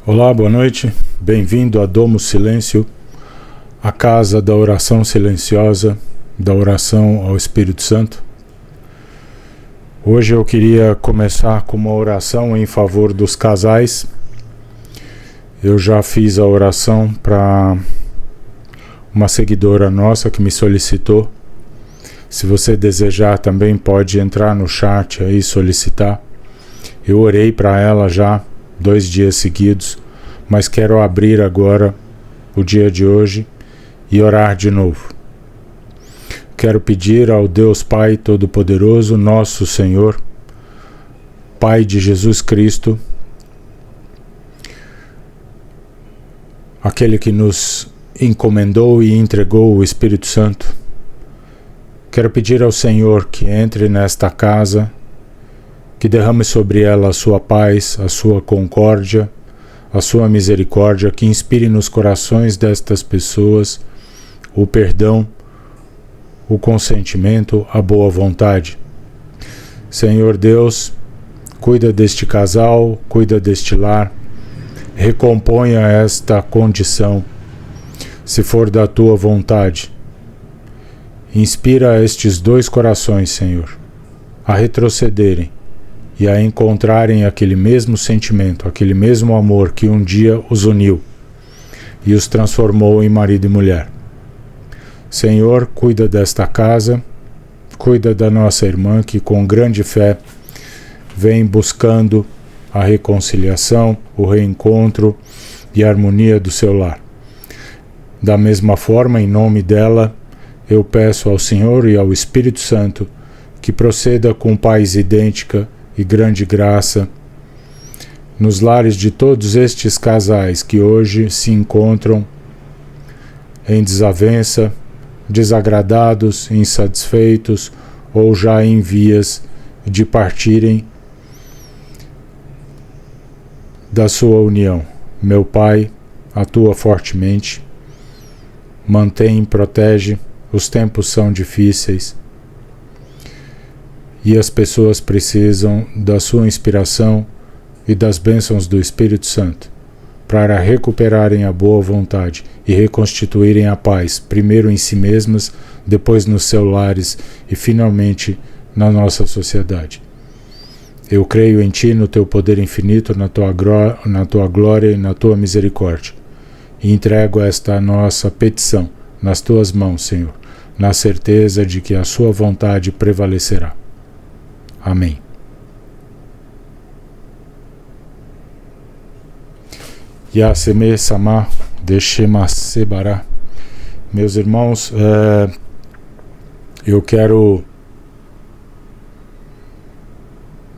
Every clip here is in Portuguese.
Olá, boa noite. Bem-vindo a Domo Silêncio, a casa da oração silenciosa, da oração ao Espírito Santo. Hoje eu queria começar com uma oração em favor dos casais. Eu já fiz a oração para uma seguidora nossa que me solicitou. Se você desejar, também pode entrar no chat aí e solicitar. Eu orei para ela já 2 dias seguidos, mas quero abrir agora o dia de hoje e orar de novo. Quero pedir ao Deus Pai Todo-Poderoso, nosso Senhor, Pai de Jesus Cristo, aquele que nos encomendou e entregou o Espírito Santo. Quero pedir ao Senhor que entre nesta casa, que derrame sobre ela a sua paz, a sua concórdia, a sua misericórdia, que inspire nos corações destas pessoas o perdão, o consentimento, a boa vontade. Senhor Deus, cuida deste casal, cuida deste lar, recomponha esta condição, se for da tua vontade. Inspira estes 2 corações, Senhor, a retrocederem e a encontrarem aquele mesmo sentimento, aquele mesmo amor que um dia os uniu e os transformou em marido e mulher. Senhor, cuida desta casa, cuida da nossa irmã que com grande fé vem buscando a reconciliação, o reencontro e a harmonia do seu lar. Da mesma forma, em nome dela, eu peço ao Senhor e ao Espírito Santo que proceda com paz idêntica e grande graça nos lares de todos estes casais que hoje se encontram em desavença, desagradados, insatisfeitos ou já em vias de partirem da sua união. Meu Pai, atua fortemente, mantém e protege. Os tempos são difíceis e as pessoas precisam da sua inspiração e das bênçãos do Espírito Santo para recuperarem a boa vontade e reconstituírem a paz, primeiro em si mesmas, depois nos seus lares e finalmente na nossa sociedade. Eu creio em Ti, no Teu poder infinito, na Tua glória e na Tua misericórdia, e entrego esta nossa petição nas Tuas mãos, Senhor, na certeza de que a Sua vontade prevalecerá. Amém. Yaseme Sama Deshema Sebara. Meus irmãos, eu quero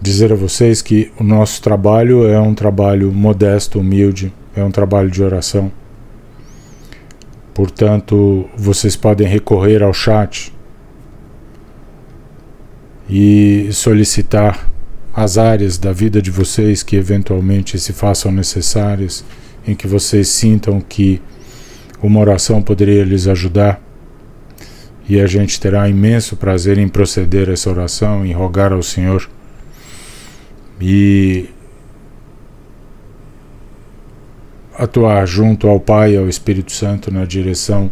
dizer a vocês que o nosso trabalho é um trabalho modesto, humilde, é um trabalho de oração. Portanto, vocês podem recorrer ao chat e solicitar as áreas da vida de vocês que eventualmente se façam necessárias, em que vocês sintam que uma oração poderia lhes ajudar, e a gente terá imenso prazer em proceder a essa oração, em rogar ao Senhor e atuar junto ao Pai e ao Espírito Santo na direção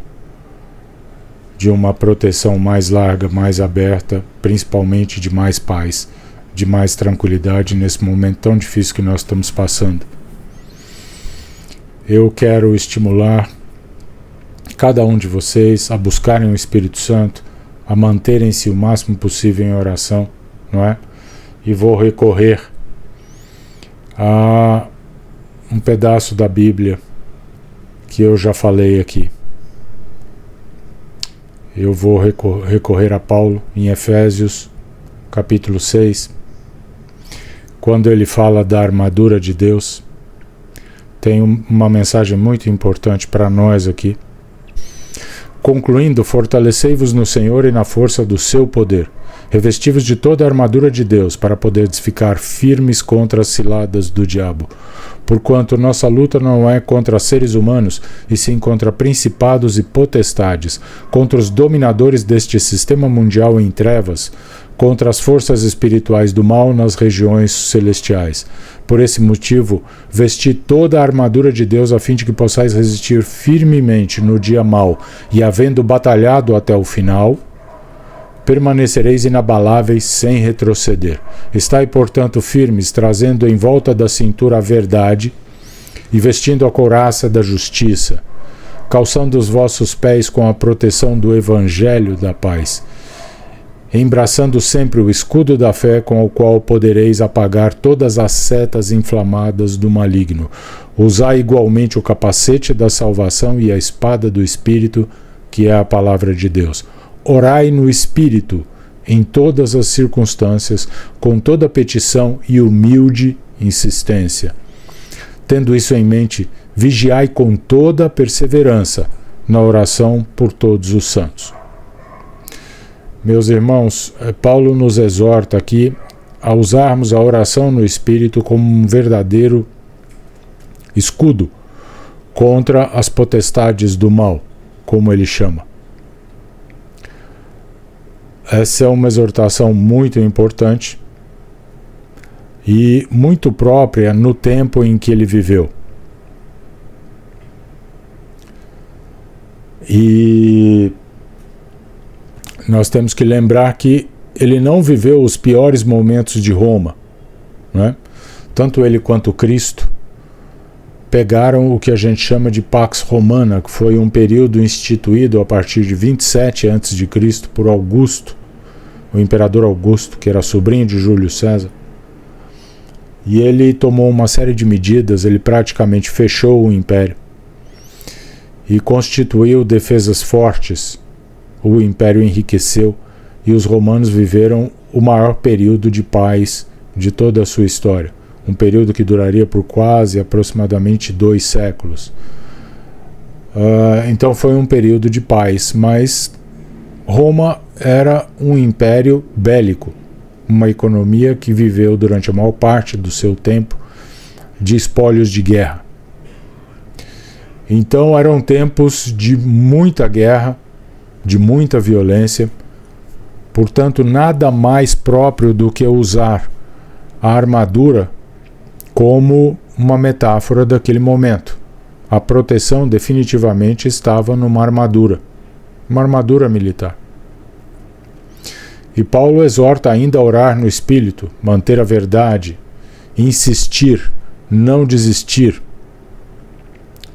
de uma proteção mais larga, mais aberta, principalmente de mais paz, de mais tranquilidade nesse momento tão difícil que nós estamos passando. Eu quero estimular cada um de vocês a buscarem o Espírito Santo, a manterem-se o máximo possível em oração, não é? E vou recorrer a um pedaço da Bíblia que eu já falei aqui. Eu vou recorrer a Paulo em Efésios, capítulo 6, quando ele fala da armadura de Deus. Tem uma mensagem muito importante para nós aqui. Concluindo, fortalecei-vos no Senhor e na força do seu poder. Revesti-vos de toda a armadura de Deus, para poderes ficar firmes contra as ciladas do diabo. Porquanto nossa luta não é contra seres humanos, e sim contra principados e potestades, contra os dominadores deste sistema mundial em trevas, contra as forças espirituais do mal nas regiões celestiais. Por esse motivo, vesti toda a armadura de Deus a fim de que possais resistir firmemente no dia mau, e havendo batalhado até o final, permanecereis inabaláveis sem retroceder. Estai, portanto, firmes, trazendo em volta da cintura a verdade e vestindo a couraça da justiça, calçando os vossos pés com a proteção do evangelho da paz, embraçando sempre o escudo da fé, com o qual podereis apagar todas as setas inflamadas do maligno. Usai igualmente o capacete da salvação e a espada do Espírito, que é a palavra de Deus. Orai no Espírito em todas as circunstâncias, com toda petição e humilde insistência. Tendo isso em mente, vigiai com toda a perseverança na oração por todos os santos. Meus irmãos, Paulo nos exorta aqui a usarmos a oração no Espírito como um verdadeiro escudo contra as potestades do mal, como ele chama. Essa é uma exortação muito importante e muito própria no tempo em que ele viveu. E nós temos que lembrar que ele não viveu os piores momentos de Roma, né? Tanto ele quanto Cristo pegaram o que a gente chama de Pax Romana, que foi um período instituído a partir de 27 a.C. por Augusto, o imperador Augusto, que era sobrinho de Júlio César. E ele tomou uma série de medidas, ele praticamente fechou o império e constituiu defesas fortes. O império enriqueceu e os romanos viveram o maior período de paz de toda a sua história. Um período que duraria por aproximadamente 2 séculos. Então foi um período de paz, mas Roma era um império bélico, uma economia que viveu durante a maior parte do seu tempo de espólios de guerra. Então eram tempos de muita guerra, de muita violência, portanto nada mais próprio do que usar a armadura como uma metáfora daquele momento. A proteção definitivamente estava numa armadura, uma armadura militar. E Paulo exorta ainda a orar no Espírito, manter a verdade, insistir, não desistir,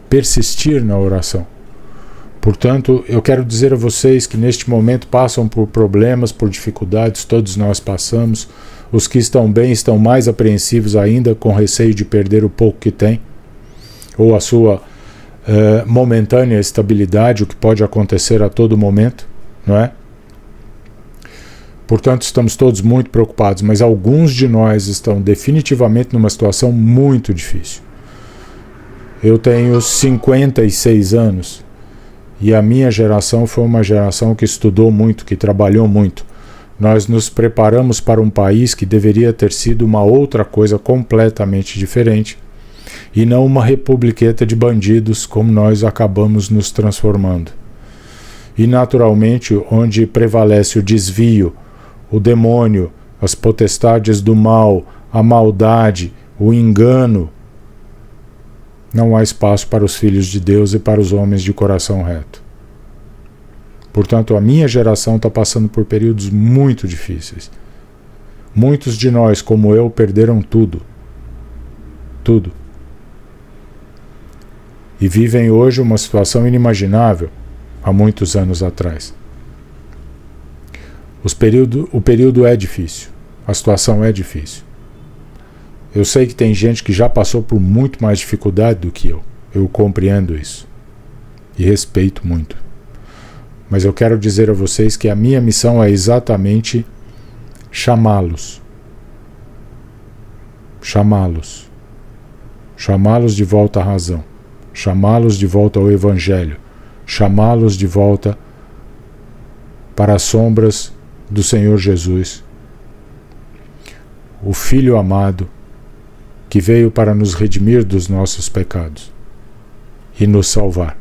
persistir na oração. Portanto, eu quero dizer a vocês que neste momento passam por problemas, por dificuldades, todos nós passamos. Os que estão bem estão mais apreensivos ainda, com receio de perder o pouco que têm, ou a sua momentânea estabilidade, o que pode acontecer a todo momento, não é? Portanto, estamos todos muito preocupados, mas alguns de nós estão definitivamente numa situação muito difícil. Eu tenho 56 anos e a minha geração foi uma geração que estudou muito, que trabalhou muito. Nós nos preparamos para um país que deveria ter sido uma outra coisa completamente diferente e não uma republiqueta de bandidos como nós acabamos nos transformando. E naturalmente, onde prevalece o desvio, o demônio, as potestades do mal, a maldade, o engano, não há espaço para os filhos de Deus e para os homens de coração reto. Portanto, a minha geração está passando por períodos muito difíceis. Muitos de nós, como eu, perderam tudo. Tudo. E vivem hoje uma situação inimaginável há muitos anos atrás. O período é difícil. A situação é difícil. Eu sei que tem gente que já passou por muito mais dificuldade do que eu. Eu compreendo isso. E respeito muito. Mas eu quero dizer a vocês que a minha missão é exatamente chamá-los. Chamá-los. Chamá-los de volta à razão. Chamá-los de volta ao Evangelho. Chamá-los de volta para as sombras do Senhor Jesus, o Filho amado, que veio para nos redimir dos nossos pecados e nos salvar.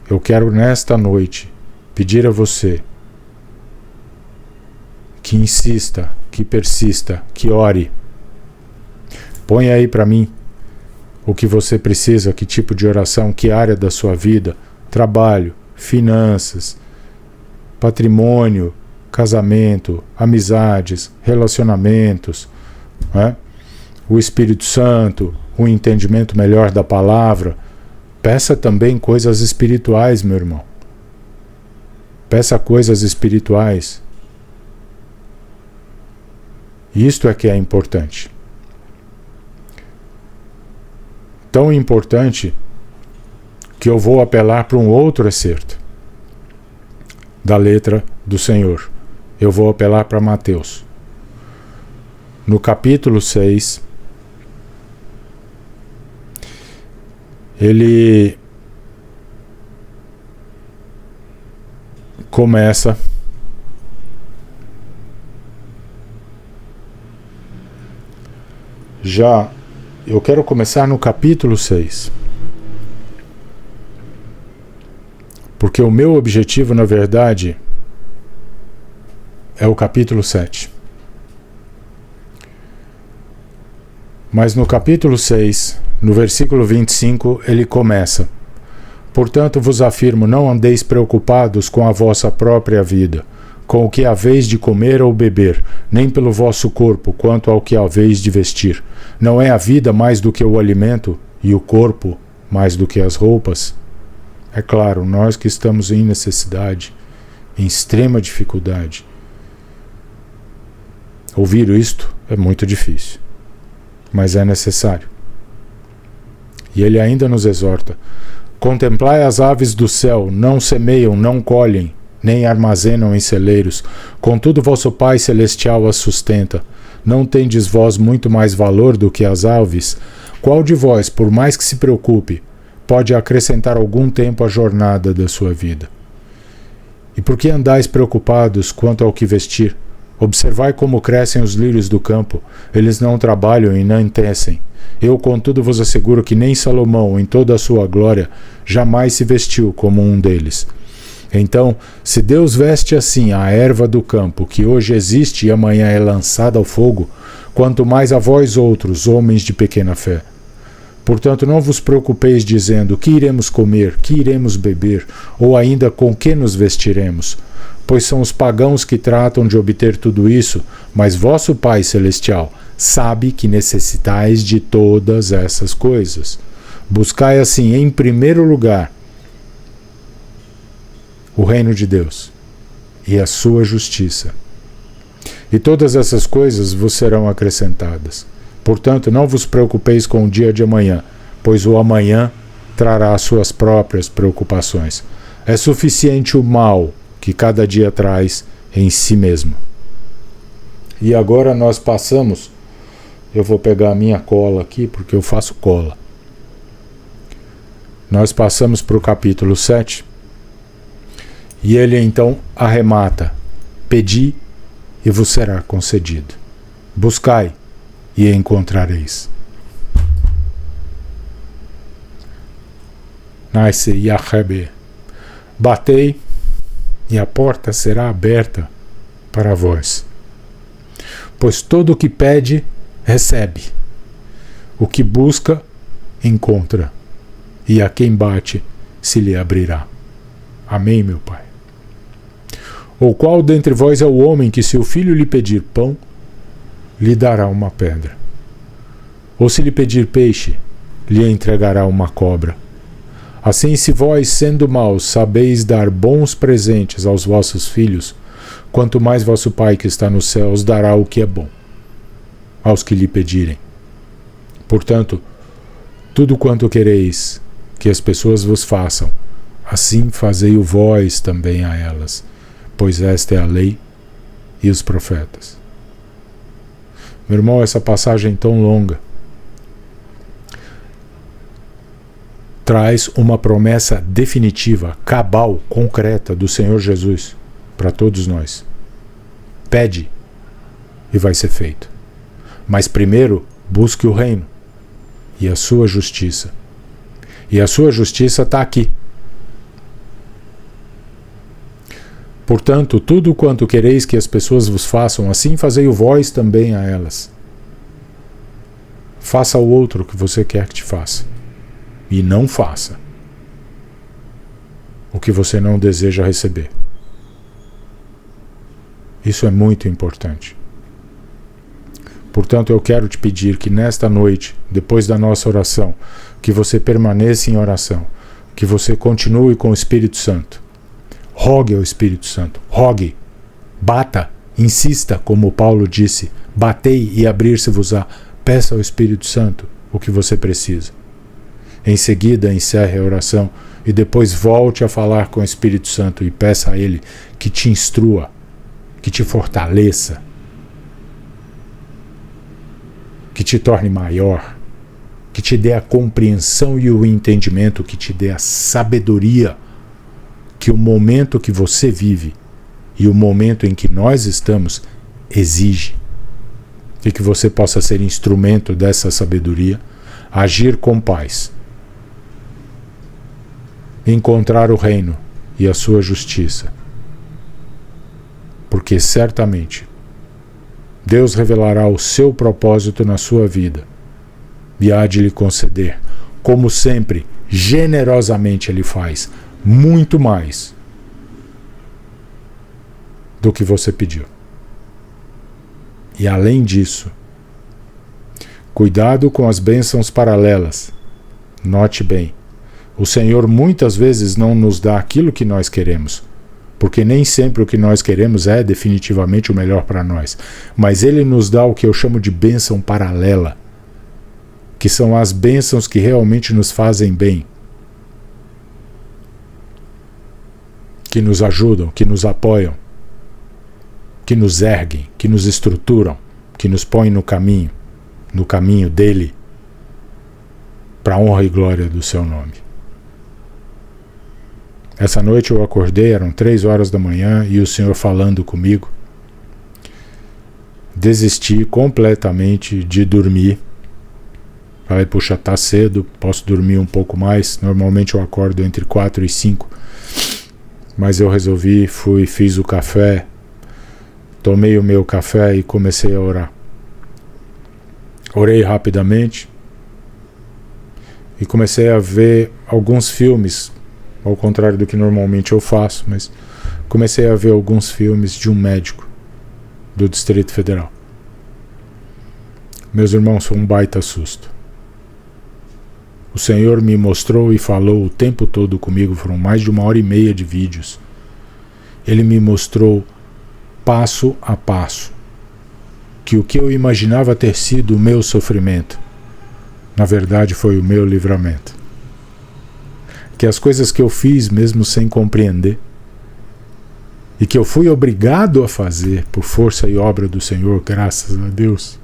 Eu quero nesta noite pedir a você que insista, que persista, que ore. Põe aí para mim o que você precisa, que tipo de oração, que área da sua vida, trabalho, finanças, patrimônio, casamento, amizades, relacionamentos, né? O Espírito Santo, um entendimento melhor da palavra. Peça também coisas espirituais, meu irmão. Peça coisas espirituais. Isto é que é importante. Tão importante que eu vou apelar para um outro excerto da letra do Senhor. Eu vou apelar para Mateus. No capítulo 6, ele começa já. Eu quero começar no capítulo 6. Porque o meu objetivo, na verdade, é o capítulo 7. Mas no capítulo 6, no versículo 25, ele começa: Portanto vos afirmo, não andeis preocupados com a vossa própria vida, com o que haveis de comer ou beber, nem pelo vosso corpo, quanto ao que haveis de vestir. Não é a vida mais do que o alimento, e o corpo mais do que as roupas? É claro, nós que estamos em necessidade, em extrema dificuldade, ouvir isto é muito difícil, mas é necessário. E ele ainda nos exorta: Contemplai as aves do céu, não semeiam, não colhem, nem armazenam em celeiros, contudo vosso Pai Celestial as sustenta. Não tendes vós muito mais valor do que as aves? Qual de vós, por mais que se preocupe, pode acrescentar algum tempo à jornada da sua vida? E por que andais preocupados quanto ao que vestir? Observai como crescem os lírios do campo, eles não trabalham e não tecem. Eu, contudo, vos asseguro que nem Salomão, em toda a sua glória, jamais se vestiu como um deles. Então, se Deus veste assim a erva do campo, que hoje existe e amanhã é lançada ao fogo, quanto mais a vós outros, homens de pequena fé. Portanto, não vos preocupeis dizendo: que iremos comer, que iremos beber, ou ainda com que nos vestiremos? Pois são os pagãos que tratam de obter tudo isso, mas vosso Pai Celestial sabe que necessitais de todas essas coisas. Buscai assim, em primeiro lugar, o reino de Deus e a sua justiça, e todas essas coisas vos serão acrescentadas. Portanto, não vos preocupeis com o dia de amanhã, pois o amanhã trará as suas próprias preocupações. É suficiente o mal que cada dia traz em si mesmo. E agora nós passamos, eu vou pegar a minha cola aqui, porque eu faço cola. Nós passamos para o capítulo 7, e ele então arremata: Pedi e vos será concedido. Buscai e encontrareis. Nasce Yahweh. Batei e a porta será aberta para vós. Pois todo o que pede, recebe. O que busca, encontra. E a quem bate, se lhe abrirá. Amém, meu Pai. Ou qual dentre vós é o homem que, se o filho lhe pedir pão, lhe dará uma pedra? Ou se lhe pedir peixe, lhe entregará uma cobra? Assim, se vós, sendo maus, sabeis dar bons presentes aos vossos filhos, quanto mais vosso Pai que está nos céus dará o que é bom aos que lhe pedirem. Portanto, tudo quanto quereis que as pessoas vos façam, assim fazei-o vós também a elas, pois esta é a lei e os profetas. Meu irmão, essa passagem tão longa traz uma promessa definitiva, cabal, concreta do Senhor Jesus para todos nós. Pede e vai ser feito. Mas primeiro, busque o reino e a sua justiça. E a sua justiça está aqui. Portanto, tudo quanto quereis que as pessoas vos façam, assim fazei-o vós também a elas. Faça ao outro o que você quer que te faça. E não faça o que você não deseja receber. Isso é muito importante. Portanto, eu quero te pedir que nesta noite, depois da nossa oração, que você permaneça em oração, que você continue com o Espírito Santo. Rogue ao Espírito Santo, rogue, bata, insista, como Paulo disse, batei e abrir-se-vos-á. Peça ao Espírito Santo o que você precisa. Em seguida, encerre a oração e depois volte a falar com o Espírito Santo e peça a Ele que te instrua, que te fortaleça, que te torne maior, que te dê a compreensão e o entendimento, que te dê a sabedoria que o momento que você vive e o momento em que nós estamos exige. E que você possa ser instrumento dessa sabedoria, agir com paz, encontrar o reino e a sua justiça. Porque certamente Deus revelará o seu propósito na sua vida e há de lhe conceder, como sempre, generosamente Ele faz, muito mais do que você pediu. E além disso, cuidado com as bênçãos paralelas. Note bem, o Senhor muitas vezes não nos dá aquilo que nós queremos, porque nem sempre o que nós queremos é definitivamente o melhor para nós, mas Ele nos dá o que eu chamo de bênção paralela, que são as bênçãos que realmente nos fazem bem, que nos ajudam, que nos apoiam, que nos erguem, que nos estruturam, que nos põem no caminho dele, para a honra e glória do seu nome. Essa noite eu acordei, eram 3 horas da manhã, e o Senhor falando comigo. Desisti completamente de dormir. Falei, puxa, tá cedo, posso dormir um pouco mais. Normalmente eu acordo entre 4 e 5. Mas eu resolvi, fiz o café, tomei o meu café e comecei a orar. Orei rapidamente e comecei a ver alguns filmes, ao contrário do que normalmente eu faço, mas comecei a ver alguns filmes de um médico do Distrito Federal. Meus irmãos, foi um baita susto. O Senhor me mostrou e falou o tempo todo comigo, foram mais de 1h30 de vídeos. Ele me mostrou passo a passo que o que eu imaginava ter sido o meu sofrimento, na verdade foi o meu livramento. Que as coisas que eu fiz mesmo sem compreender, e que eu fui obrigado a fazer por força e obra do Senhor, graças a Deus,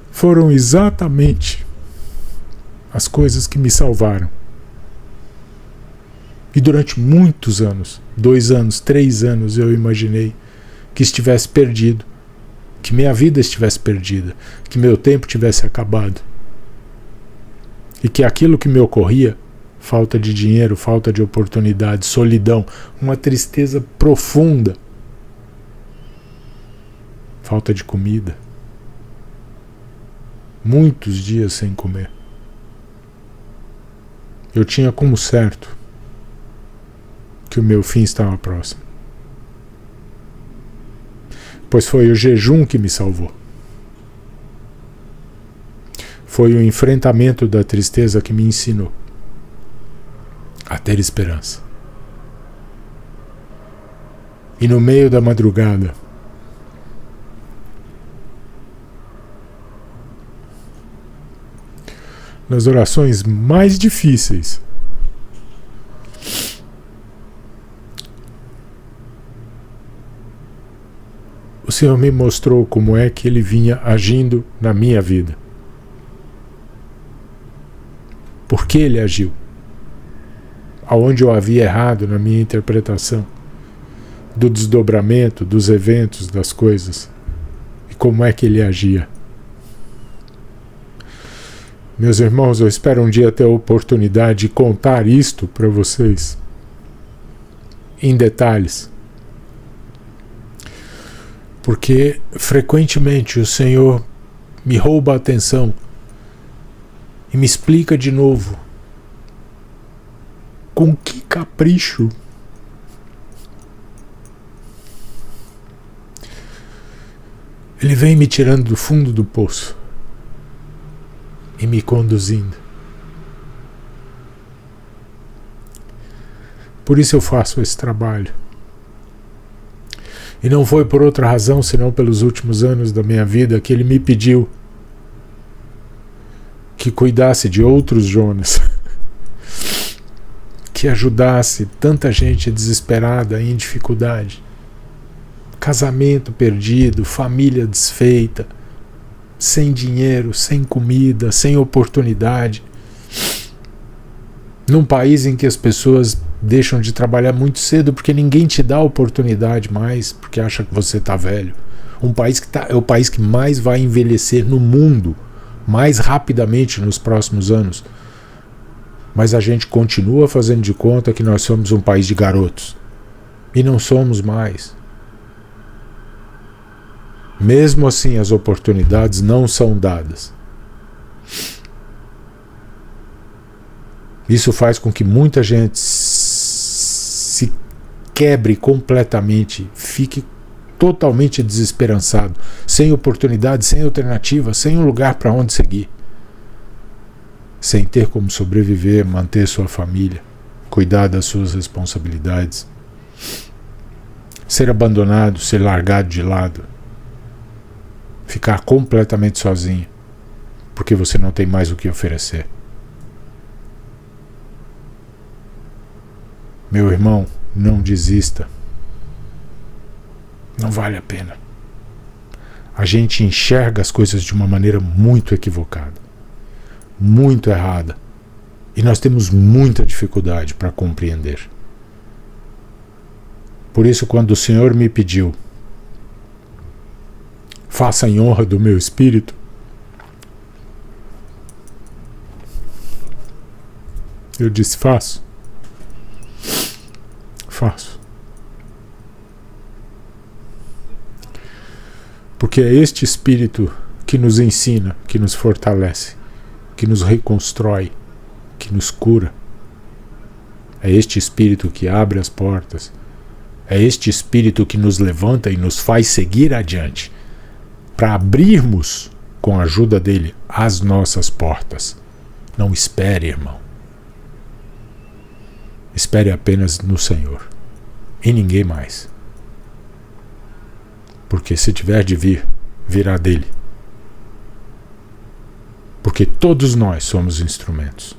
foram exatamente as coisas que me salvaram. E durante muitos anos, 2 anos, 3 anos, eu imaginei que estivesse perdido, que minha vida estivesse perdida, que meu tempo tivesse acabado. E que aquilo que me ocorria, falta de dinheiro, falta de oportunidade, solidão, uma tristeza profunda, falta de comida, muitos dias sem comer. Eu tinha como certo que o meu fim estava próximo. Pois foi o jejum que me salvou. Foi o enfrentamento da tristeza que me ensinou a ter esperança. E no meio da madrugada, nas orações mais difíceis, o Senhor me mostrou como é que Ele vinha agindo na minha vida. Por que Ele agiu? Aonde eu havia errado na minha interpretação do desdobramento, dos eventos, das coisas. E como é que Ele agia. Meus irmãos, eu espero um dia ter a oportunidade de contar isto para vocês. em detalhes, porque frequentemente o Senhor me rouba a atenção e me explica de novo com que capricho Ele vem me tirando do fundo do poço e me conduzindo. Por isso eu faço esse trabalho. E não foi por outra razão, senão pelos últimos anos da minha vida, que Ele me pediu que cuidasse de outros Jonas, que ajudasse tanta gente desesperada, em dificuldade, casamento perdido, família desfeita, sem dinheiro, sem comida, sem oportunidade, num país em que as pessoas deixam de trabalhar muito cedo porque ninguém te dá oportunidade mais, porque acha que você está velho. Um país que é o país que mais vai envelhecer no mundo, mais rapidamente nos próximos anos. Mas a gente continua fazendo de conta que nós somos um país de garotos. E não somos mais. Mesmo assim, as oportunidades não são dadas. Isso faz com que muita gente se quebre completamente, fique totalmente desesperançado, sem oportunidade, sem alternativa, sem um lugar para onde seguir, sem ter como sobreviver, manter sua família, cuidar das suas responsabilidades, ser abandonado, ser largado de lado, ficar completamente sozinho, porque você não tem mais o que oferecer. Meu irmão, não desista. Não vale a pena. A gente enxerga as coisas de uma maneira muito equivocada, muito errada, e nós temos muita dificuldade para compreender. Por isso, quando o Senhor me pediu, faça em honra do meu espírito, eu disse, faço. Porque é este Espírito que nos ensina, que nos fortalece, que nos reconstrói, que nos cura. É este Espírito que abre as portas. É este Espírito que nos levanta e nos faz seguir adiante, para abrirmos, com a ajuda dele, as nossas portas. Não espere, irmão. Espere apenas no Senhor. E ninguém mais. Porque se tiver de vir, virá dele. Porque todos nós somos instrumentos.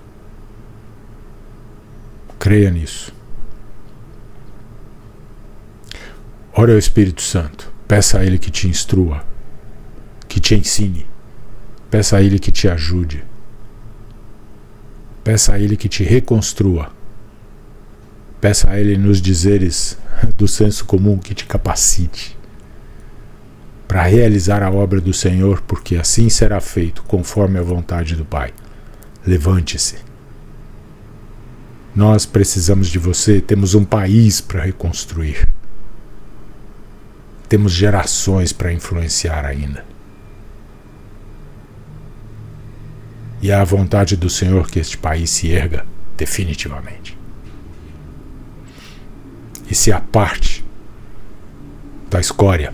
Creia nisso. Ore ao Espírito Santo. Peça a Ele que te instrua, que te ensine. Peça a Ele que te ajude. Peça a Ele que te reconstrua. Peça a Ele nos dizeres do senso comum que te capacite para realizar a obra do Senhor, porque assim será feito conforme a vontade do Pai. Levante-se. Nós precisamos de você, temos um país para reconstruir. Temos gerações para influenciar ainda. E é a vontade do Senhor que este país se erga definitivamente. E se aparte da escória,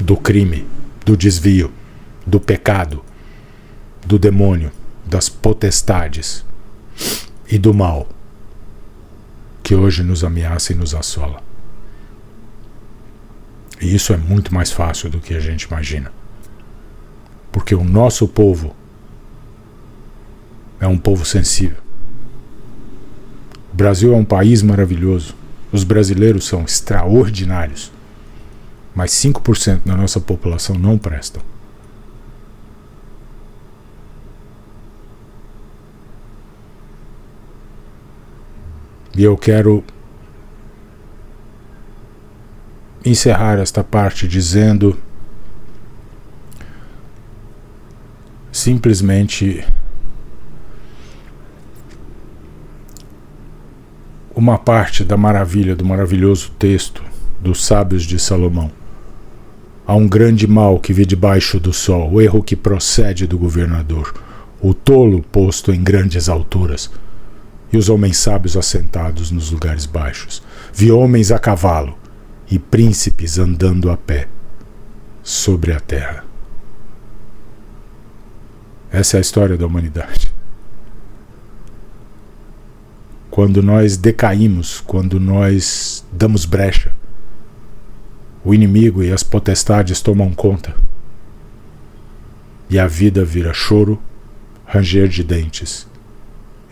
do crime, do desvio, do pecado, do demônio, das potestades e do mal que hoje nos ameaça e nos assola. E isso é muito mais fácil do que a gente imagina. Porque o nosso povo é um povo sensível. O Brasil é um país maravilhoso. Os brasileiros são extraordinários. Mas 5% da nossa população não prestam. E eu quero encerrar esta parte dizendo simplesmente uma parte da maravilha, do maravilhoso texto dos sábios de Salomão. Há um grande mal que vê debaixo do sol, o erro que procede do governador, o tolo posto em grandes alturas, e os homens sábios assentados nos lugares baixos. Vi homens a cavalo e príncipes andando a pé sobre a terra. Essa é a história da humanidade. Quando nós decaímos, quando nós damos brecha, o inimigo e as potestades tomam conta. E a vida vira choro, ranger de dentes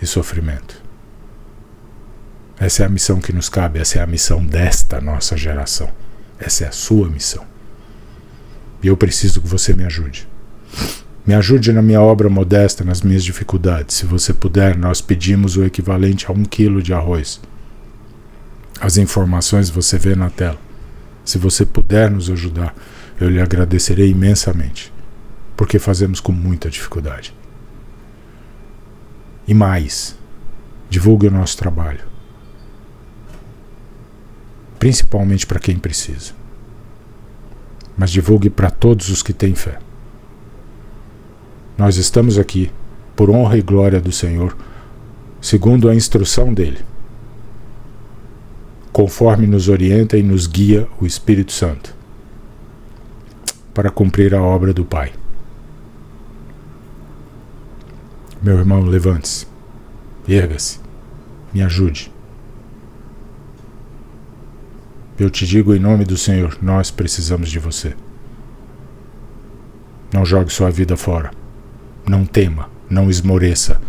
e sofrimento. Essa é a missão que nos cabe, essa é a missão desta nossa geração. Essa é a sua missão. E eu preciso que você me ajude. Me ajude na minha obra modesta, nas minhas dificuldades. Se você puder, nós pedimos o equivalente a 1 quilo de arroz. As informações você vê na tela. Se você puder nos ajudar, eu lhe agradecerei imensamente, porque fazemos com muita dificuldade. E mais, divulgue o nosso trabalho, principalmente para quem precisa, mas divulgue para todos os que têm fé. Nós estamos aqui por honra e glória do Senhor, segundo a instrução dele, conforme nos orienta e nos guia o Espírito Santo, para cumprir a obra do Pai. Meu irmão, levante-se, erga-se, me ajude. Eu te digo em nome do Senhor, nós precisamos de você. Não jogue sua vida fora. Não tema, não esmoreça.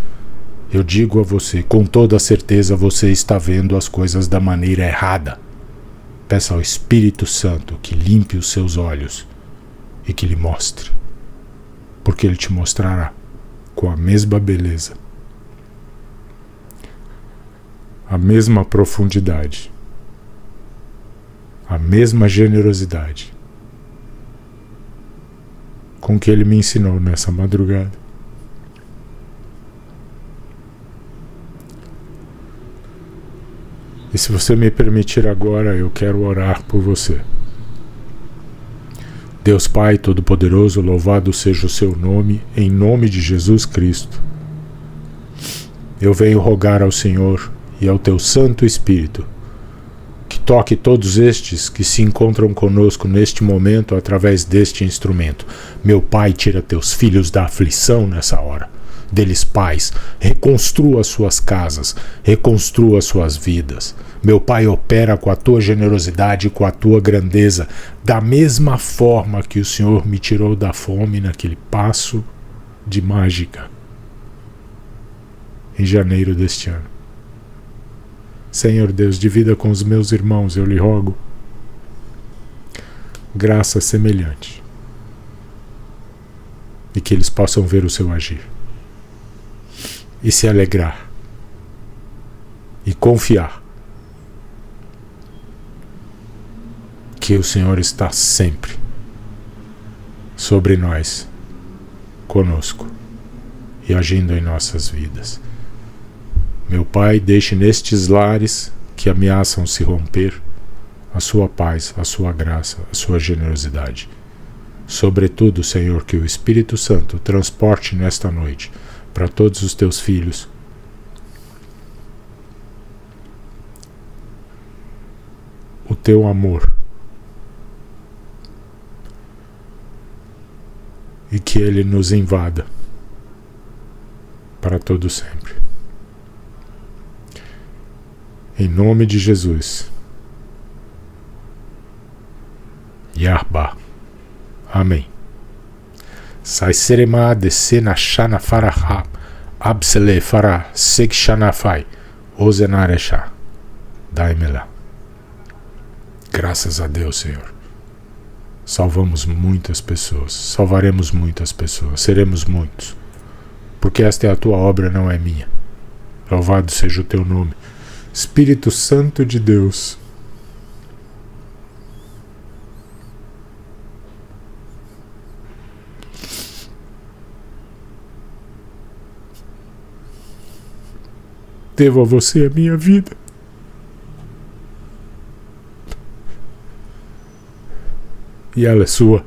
Eu digo a você, com toda certeza você está vendo as coisas da maneira errada. Peça ao Espírito Santo que limpe os seus olhos e que lhe mostre, porque ele te mostrará com a mesma beleza, a mesma profundidade, a mesma generosidade com que ele me ensinou nessa madrugada. E se você me permitir agora, eu quero orar por você. Deus Pai Todo-Poderoso, louvado seja o seu nome, em nome de Jesus Cristo. Eu venho rogar ao Senhor e ao teu Santo Espírito que toque todos estes que se encontram conosco neste momento através deste instrumento. Meu Pai, tira teus filhos da aflição nessa hora. Deles paz, reconstrua suas casas, reconstrua suas vidas. Meu Pai, opera com a tua generosidade e com a tua grandeza, da mesma forma que o Senhor me tirou da fome naquele passo de mágica em janeiro deste ano. Senhor Deus, divida com os meus irmãos, eu lhe rogo, graça semelhante, e que eles possam ver o seu agir e se alegrar e confiar que o Senhor está sempre sobre nós, conosco e agindo em nossas vidas. Meu Pai, deixe nestes lares que ameaçam se romper a sua paz, a sua graça, a sua generosidade. Sobretudo, Senhor, que o Espírito Santo transporte nesta noite para todos os teus filhos o teu amor, e que ele nos invada para todo sempre. Em nome de Jesus. Yahba. Amém. Sai serema de sena shana faraha absele fara sek shanafai ozenaresha daimela. Graças a Deus, Senhor. Salvamos muitas pessoas, salvaremos muitas pessoas, seremos muitos, porque esta é a tua obra, não é minha. Louvado seja o teu nome, Espírito Santo de Deus. Devo a você a minha vida. e ela é sua,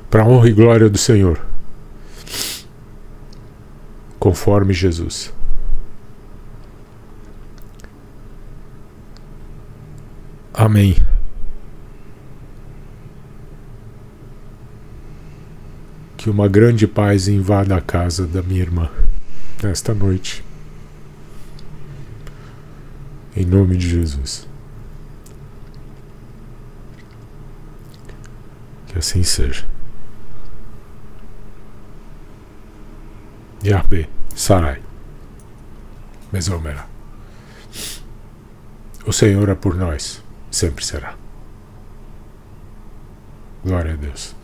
para a honra e glória do Senhor, conforme Jesus. Amém. Que uma grande paz invada a casa da minha irmã nesta noite. Em nome de Jesus. Que assim seja. Yahvé, Sarai, Mesomera. O Senhor é por nós, sempre será. Glória a Deus.